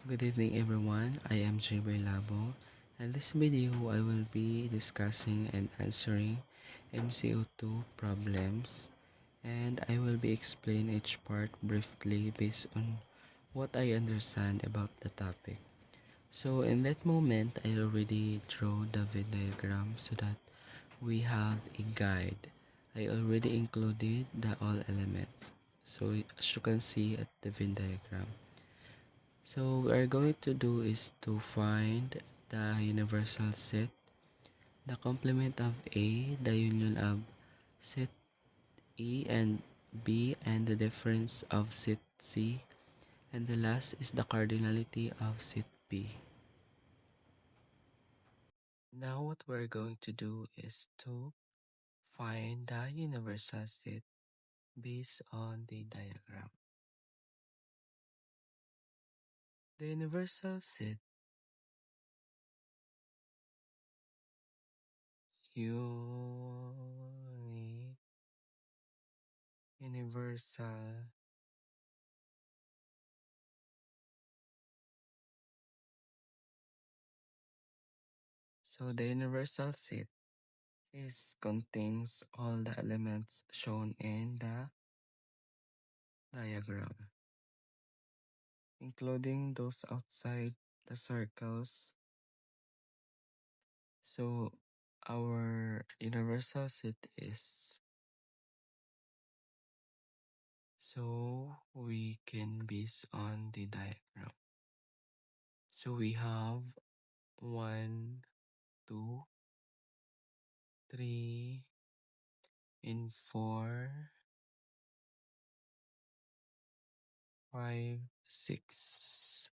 Good evening everyone, I am J.B. Labo. In this video, I will be discussing and answering MCO2 problems, and I will be explaining each part briefly based on what I understand about the topic. So in that moment, I already draw the Venn diagram so that we have a guide. I already included the all elements. So as you can see at the Venn diagram. So we are going to do is to find the universal set, the complement of A, the union of set E and B, and the difference of set C, and the last is the cardinality of set B. Now what we're going to do is to find the universal set based on the diagram. The universal set universal so the universal set is contains all the elements shown in the diagram, including those outside the circles. So our universal set is so we can base on the diagram. So we have 1, 2, 3, and 4, 5, 6,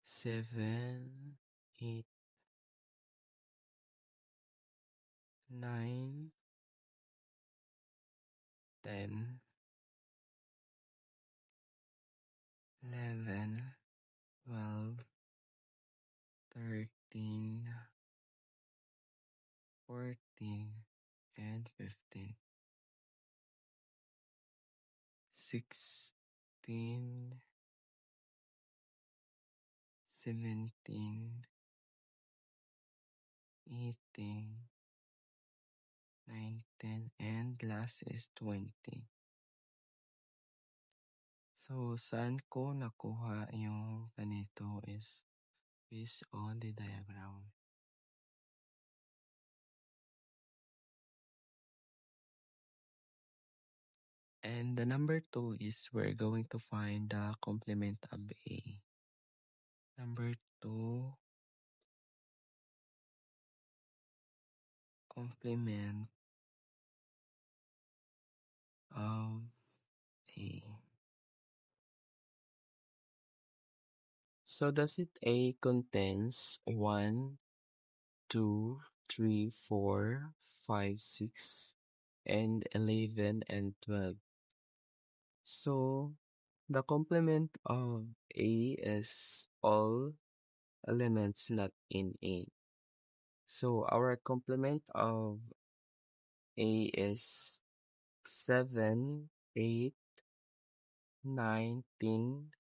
7, 8, 9, 10, 11, 12, 13, 14, and 15, 16, 17, 18, 19, and last is 20. So, saan ko nakuha yung ganito is based on the diagram. And the number 2 is we're going to find the complement of A. Number 2, complement of A. So does it A contains 1, 2, 3, 4, 5, 6, and 11 and 12. So the complement of A is all elements not in A. So our complement of A is 7, 8, 9, 10,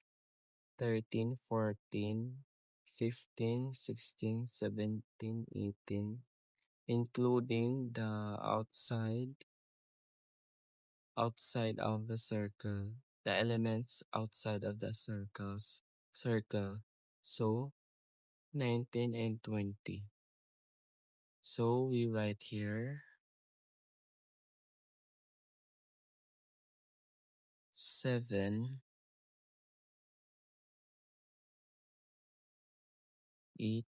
13, 14, 15, 16, 17, 18, including the outside of the circle, the elements outside of the circle. So 19 and 20. So we write here 7, 8,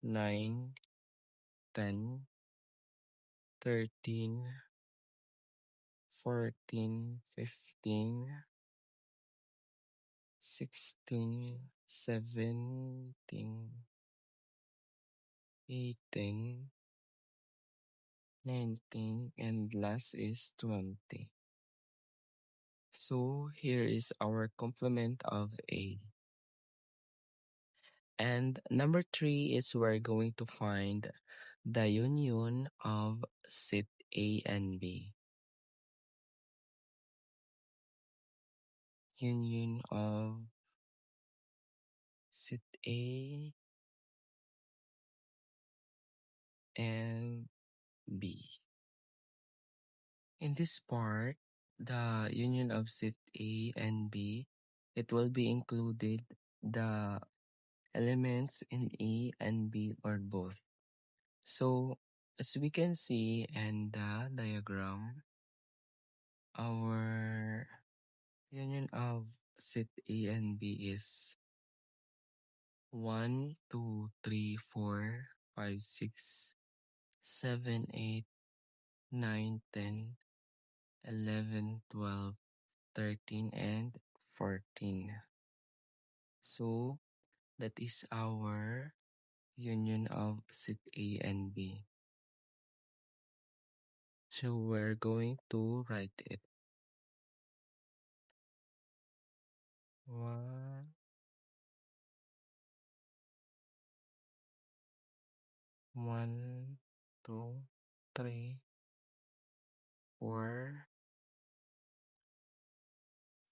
9, 10, 13, 14, 15, 16, 17, 18, 19, and last is 20. So here is our complement of A. And number 3 is we're going to find the union of set A and B. union of set A and B. In this part, the union of set A and B, it will be included the elements in A and B or both. So, as we can see in the diagram, our union of set A and B is 1, 2, 3, 4, 5, 6, 7, 8, 9, 10, 11, 12, 13, and 14. So, that is our union of set A and B. So, we're going to write it. 1, 1, 2, 3, 4,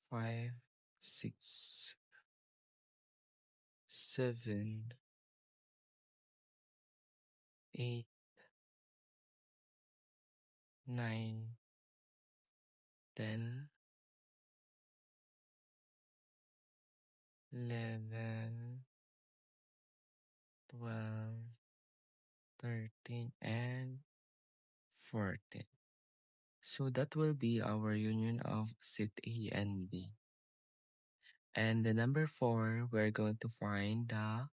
5, 6, 7, 8, 9, 10, 11, 12, 13, and 14. So that will be our union of set A and B. And the number 4, we're going to find the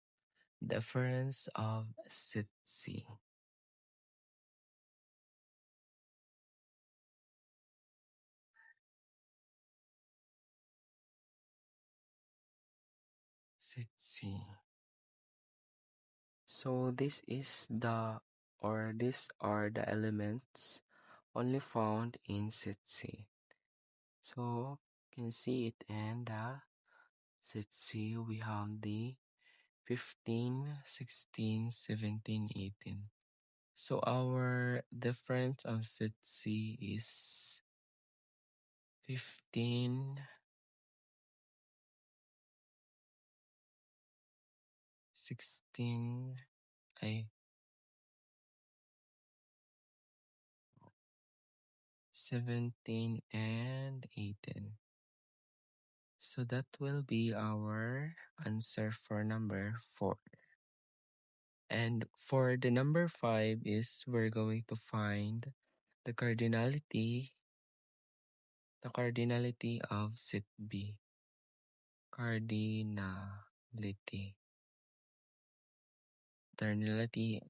difference of set C. Set C. So these are the elements only found in set C. So you can see it in the set C. We have the 15, 16, 17, 18. So our difference of set C is 15, 16, ay, 17, and 18. So that will be our answer for number 4. And for the number 5 is we're going to find the cardinality of set B. Cardinality. Cardinality,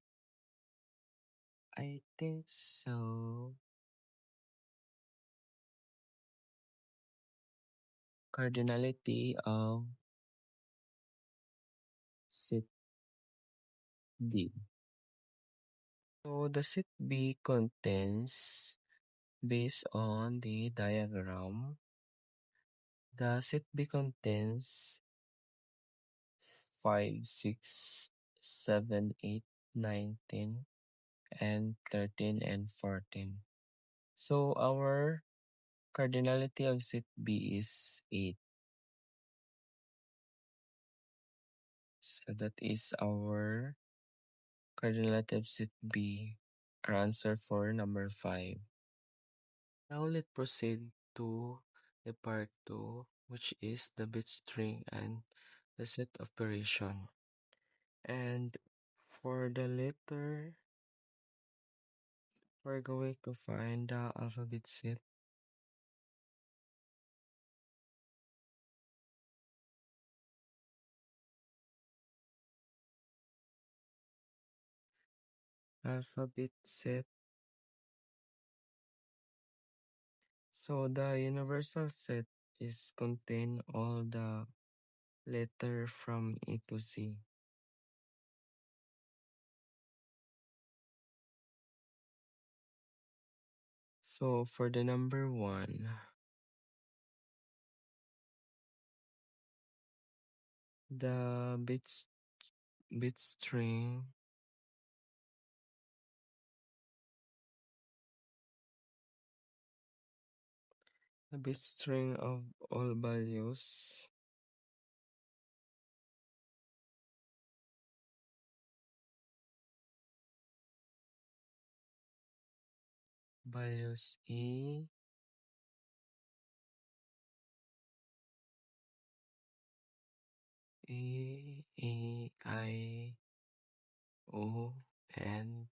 I think so. Cardinality of set B. So the set B contains, based on the diagram, the set B contains 5, 6, 7, 8, 9, 10, and 13, and 14. So our cardinality of set B is 8. So that is our cardinality of set B, our answer for number 5. Now let's proceed to the part 2, which is the bit string and the set operation. And for the letter, we're going to find the alphabet set. Alphabet set. So the universal set is contain all the letter from A to Z. So for the number 1, the bit string A bit string of all values. Values I, O, N,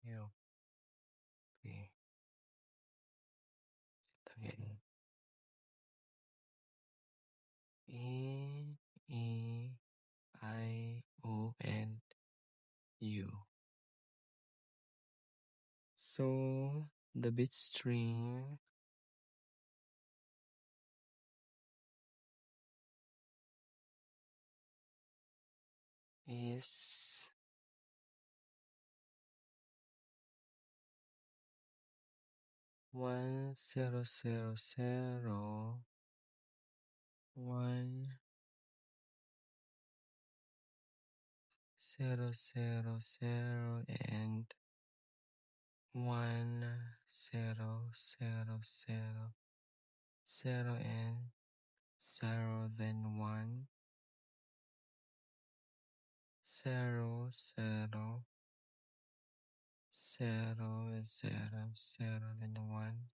U, P. Again. E, E, I, O, N, U. So the bit string is 1000 1000 and 1000 and 0 then 1 0 0 0 and 0 0 then 1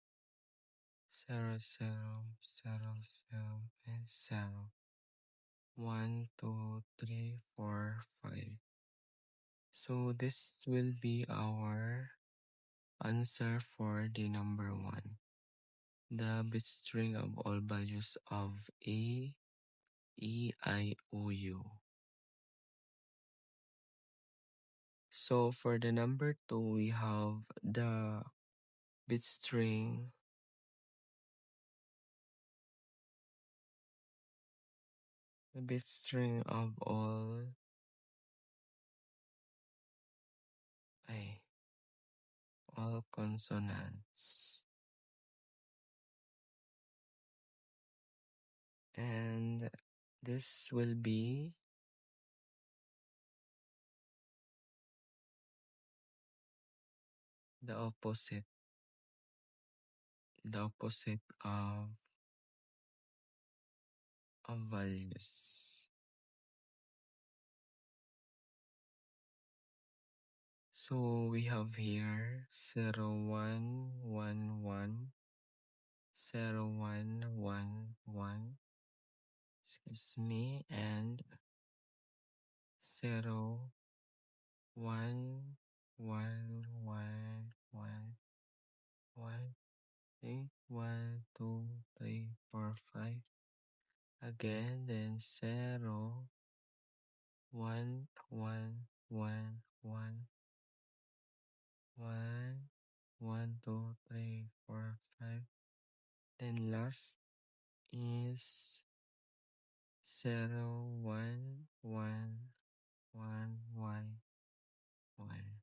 0 0 0 0 and 0 1 2 3 4 5. So this will be our answer for the number 1. The bit string of all values of A, E, I, O, U. So for the number 2, we have the bit string of all consonants. And this will be the opposite of values. So we have here 0111 0111, excuse me, and 011111, 1, 2, 3, 4, 5. Again, then 0111, 1, 2, 3, 4, 5. Then last is 011111.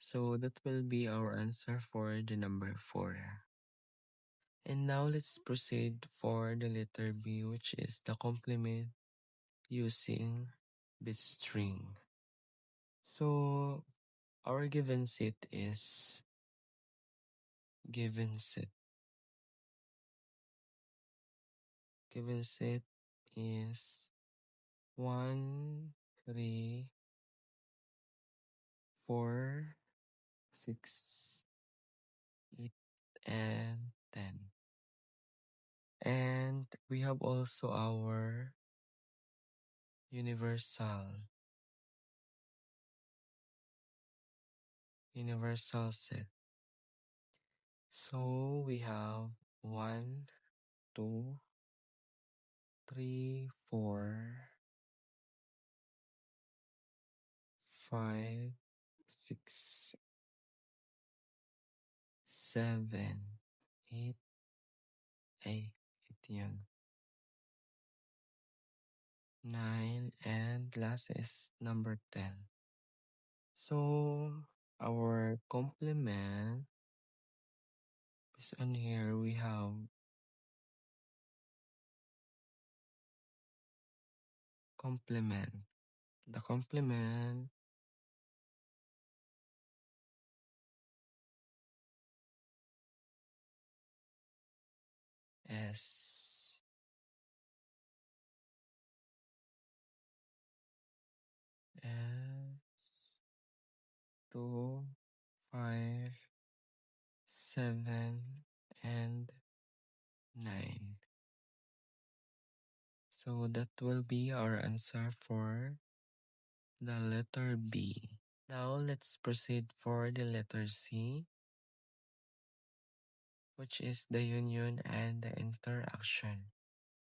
So that will be our answer for the number 4. And now let's proceed for the letter B, which is the complement using bit string. So our given set is Given set is 1, 3, 4, 6, 8, and 10. And we have also our universal set. So we have 1, 2, 3, 4, 5, 6, 7, 8, 8 yun. 9, and last is number 10. So our complement is on here. We have complement. The complement S 2, 5, 7, and 9. So that will be our answer for the letter B. Now let's proceed for the letter C, which is the union and the interaction.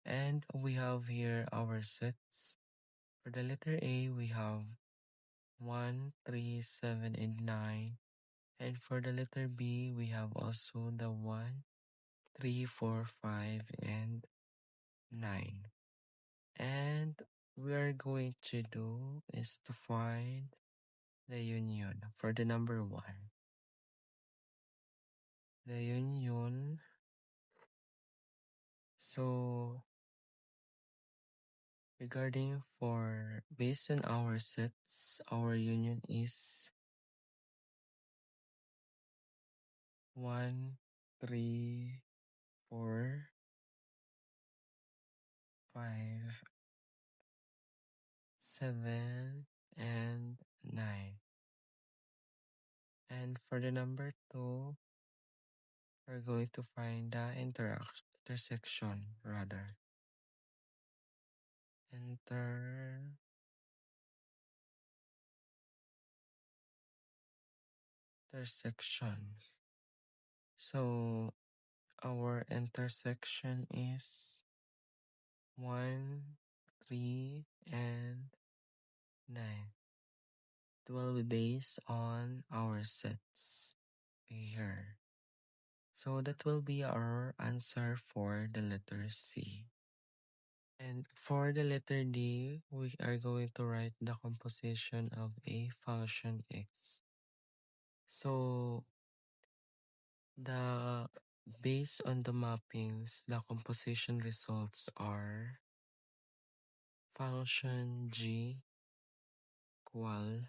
And we have here our sets. For the letter A, we have 1, 3, 7, and 9. And for the letter B, we have also the 1, 3, 4, 5, and 9. And we are going to do is to find the union for the number 1. The union. So regarding for based on our sets, our union is 1, 3, 4, 5, 7, and 9. And for the number 2, we're going to find the intersection rather. Intersection. So our intersection is 1, 3, and 9. It will be based on our sets here. So that will be our answer for the letter C. And for the letter D, we are going to write the composition of a function x. So the based on the mappings, the composition results are function g equal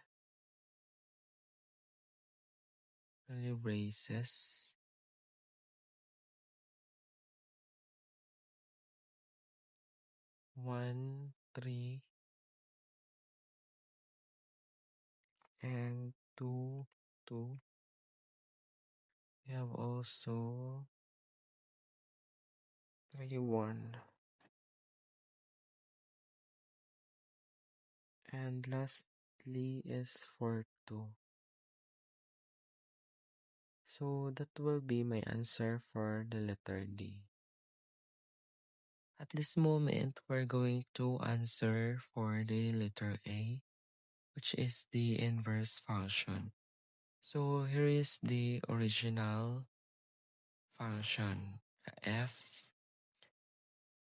curly braces 1, 3, and 2, 2. We have also 3, 1. And lastly is for 2. So that will be my answer for the letter D. At this moment, we're going to answer for the letter A, which is the inverse function. So here is the original function. F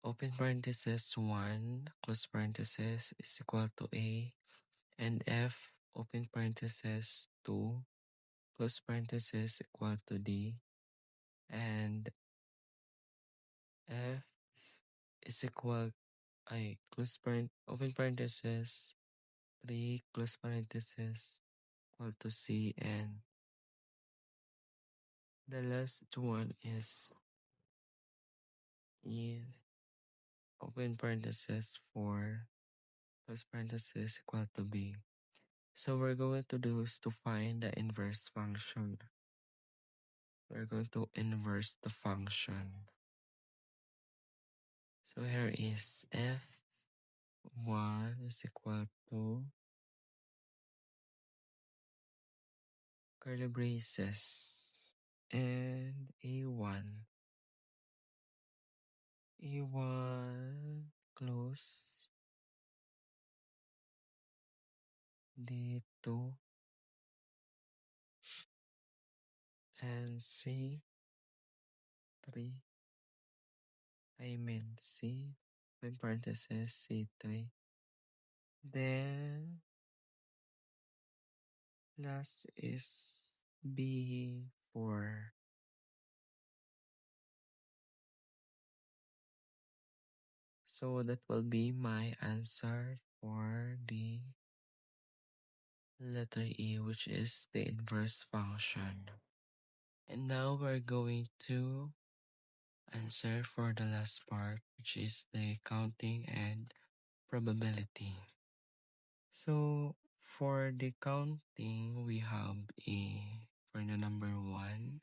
open parenthesis 1 close parenthesis is equal to A, and F open parenthesis 2 close parenthesis equal to D, and F is equal open parenthesis 3 close parenthesis equal to C, and the last one is open parenthesis 4 close parenthesis equal to B. So we're going to do is to find the inverse function. We're going to inverse the function. So here is F1 is equal to curly braces and A1 close D2 and C3, I mean C in parentheses C3, then last is B4. So that will be my answer for the letter E, which is the inverse function. And now we're going to answer for the last part, which is the counting and probability. So for the counting, we have for the number 1,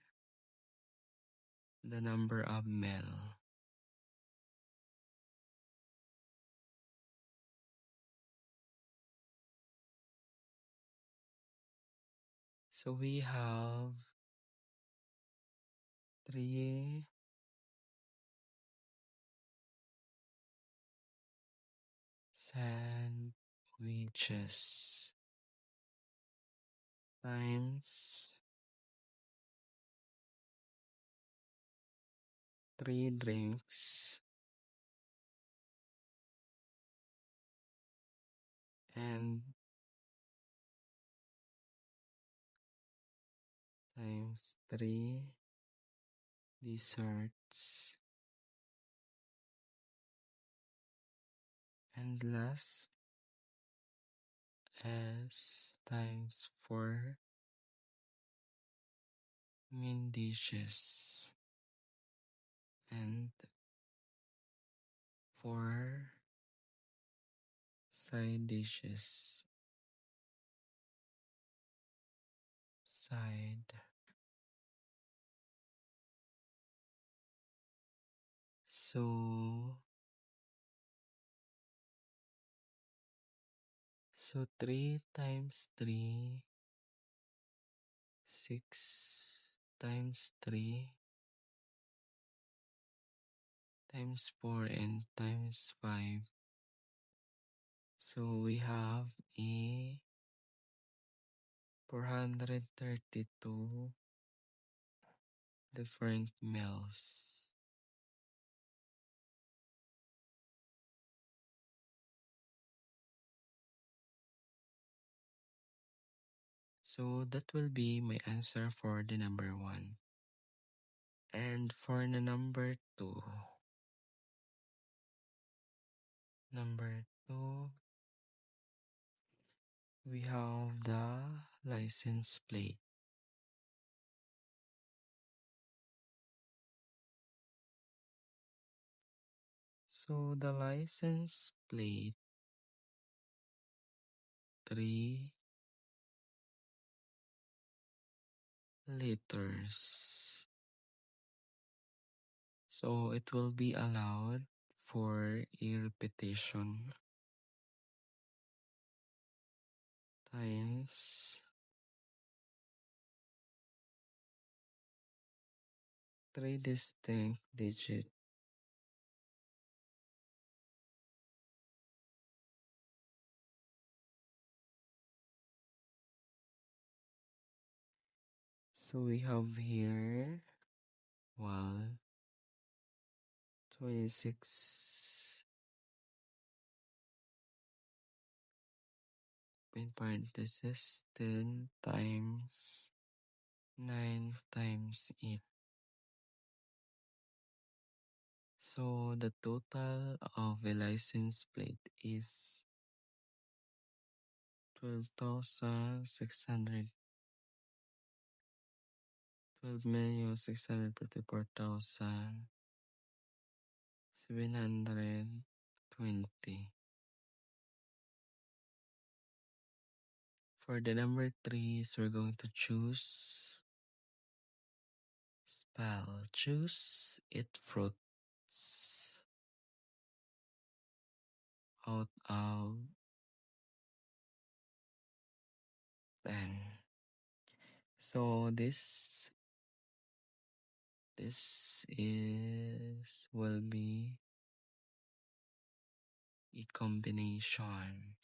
the number of male. So we have 3 sandwiches times 3 drinks and times 3 desserts, and last as times 4 main dishes and 4 side dishes. Side. So 3 times 3, 6 times 3 times 4 and times 5. So we have a 432 different meals. So that will be my answer for the number 1. And for the number 2, we have the license plate. So the license plate 3 liters. So it will be allowed for a repetition times 3 distinct digits. So we have here 26 in parentheses 10 times 9 times 8. So the total of a license plate is 12,600. 12,634,720. For the number 3, so we're going to choose spell. Choose it fruits out of 10. So this is will be a combination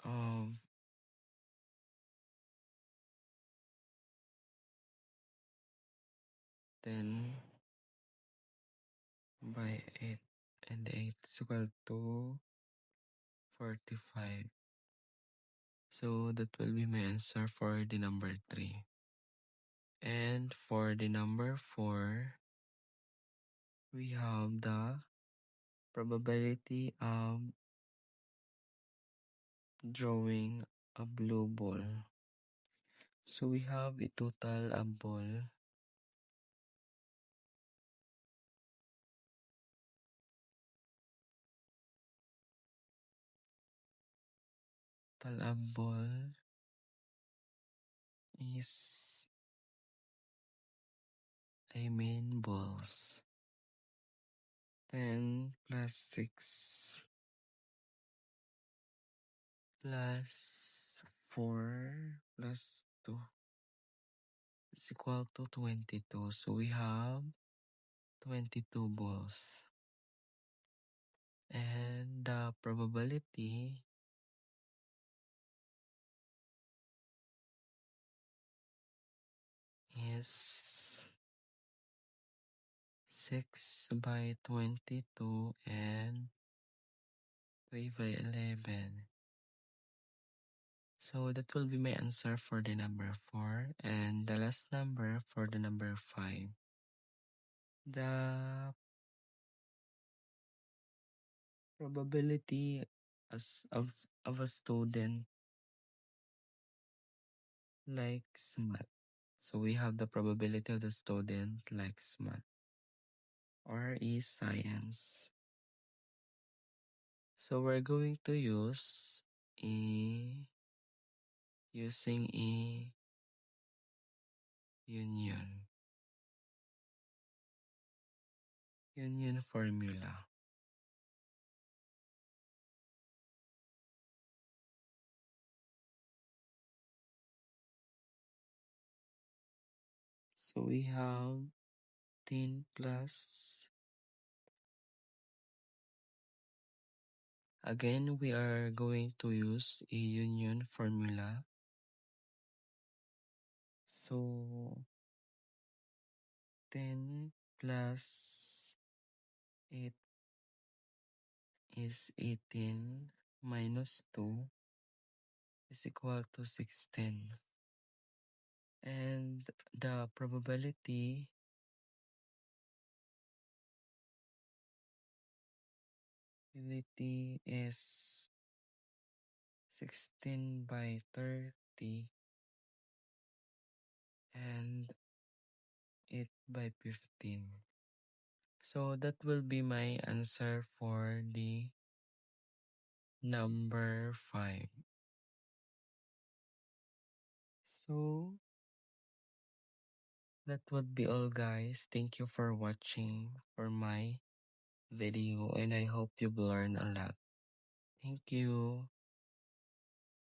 of 10 by 8, and 8 is equal to 45. So that will be my answer for the number 3. And for the number 4, we have the probability of drawing a blue ball. So we have a total ambol. Total ambol is, balls. 10 plus 6 plus 4 plus 2 is equal to 22. So we have 22 balls. And the probability is 6 by 22 and 3 by 11. So that will be my answer for the number 4 and the last number for the number 5. The probability of a student likes math. So we have the probability of the student likes math or is science. So we're going to using a union formula. So we have 10 plus. Again, we are going to use a union formula. So 10 plus 8 is 18 minus 2 is equal to 16. And the probability is 16 by 30 and 8 by 15. So that will be my answer for the number 5. So that would be all, guys. Thank you for watching for my video and I hope you've learned a lot. Thank you.